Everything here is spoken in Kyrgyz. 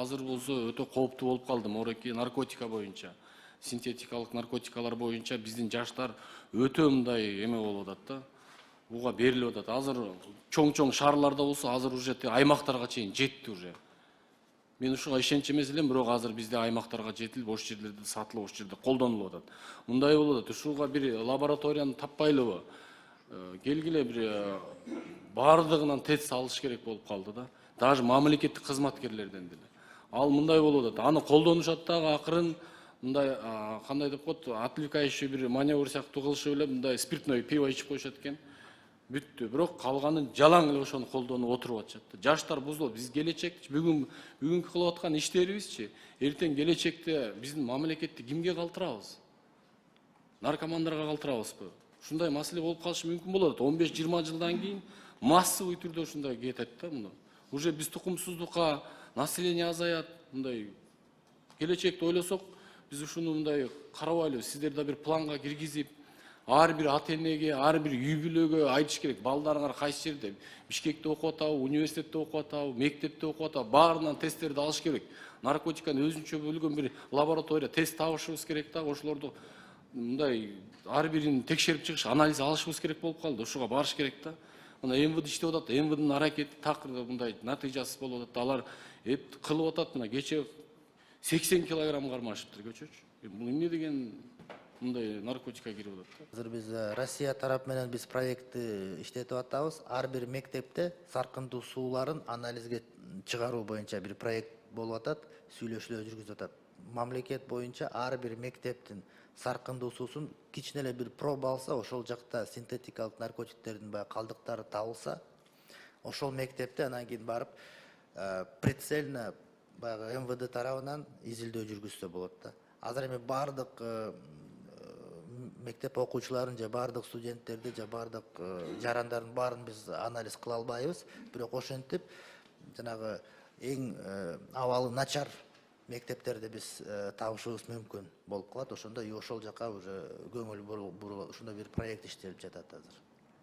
азыр болсо өтө кооптуу болуп калды. Мореки наркотика боюнча, синтетикалык наркотикалар боюнча биздин жаштар өтө мындай эме болуп атат да. Буга берилип атат. Азыр чоң шаарларда болсо азыр уже аймактарга чейин жетти уже. Мен ушуга ишенч эмес элем, бирок азыр бизде аймактарга жетилип, ош жерлерде сатылып, ош жерде колдонулуп атат. Мындай болуп атат. Ушуга бир лабораторияны таппайлыбы? Келгиле бир бардыгынан тест алыш керек болуп калды да. Даже мамлекеттик кызматкерлерден деле. Ал мындай болуп атат. Аны колдонушат дагы акырын мындай кандай деп коет, отвлекающий бир маневр сыяктуу кылышып эле мындай спиртной пиво ичип коюшат экен. Бүттү. Бирок калганын жалаң эле ошону колдонуп отуруп атышат. Жаштар бузулат. Биз келечекти бүгүнкү кылып аткан иштерибизчи, эртең келечекте биздин мамлекетти кимге калтырабыз? Наркомандарга калтырабызбы? Ушундай маселе болуп калышы мүмкүн болот. 15-20 жылдан кийин массовый түрдө ушундай кетет да мына. Уже биз тукумсуздукка, население азаят, мындай келечекти ойлосок, биз ушуну мындай карабайлы, сиздер да бир планга киргизип, ар бир ата-энеге, ар бир үй бүлөгө айтыш керек. Балдарыңар кайсы жерде? Бишкекте окуп атабы, университетте окуп атабы, мектепте окуп атабы, баарынан тесттерди алыш керек. Наркотиканы өзүнчө бөлгөн бир лаборатория тест табышыбыз керек да, ошолорду мындай ар бирин текшерип чыгыш, анализ алышыбыз керек болуп калды. Ушуга барыш керек да. Мына МВД иштеп атат, МВДнын аракети такыр мындай натыйжасыз болуп атат. Алар кылып атат, мына кече 80 килограмм кармашыптыр көчөчү. Бул эмне деген мындай наркотика кирип атат. Азыр биз Россия тарап менен биз проектти иштетип атабыз. Ар бир мектепте саркындуу сууларын анализге чыгаруу боюнча бир проект болуп атат, сүйлөшүүлөр жүргүзүп атат. Мамлекет боюнча ар бир мектептин саркындуу суусун кичине эле бир проба алса, ошол жакта синтетикалык наркотиктердин баягы калдыктары табылса, ошол мектепте анан кийин барып прицельно баягы МВД тарабынан изилдөө жүргүзсө болот да. Азыр эми бардык мектеп окуучуларын же бардык студенттерди же бардык жарандардын баарын биз анализ кыла албайбыз, бирок ошентип жанагы эң абалы начар мектептерди биз табышыбыз мүмкүн болуп калат. Ошондо ошол жака уже көңүл бурулуп ошондой бир проект иштелип жатат азыр.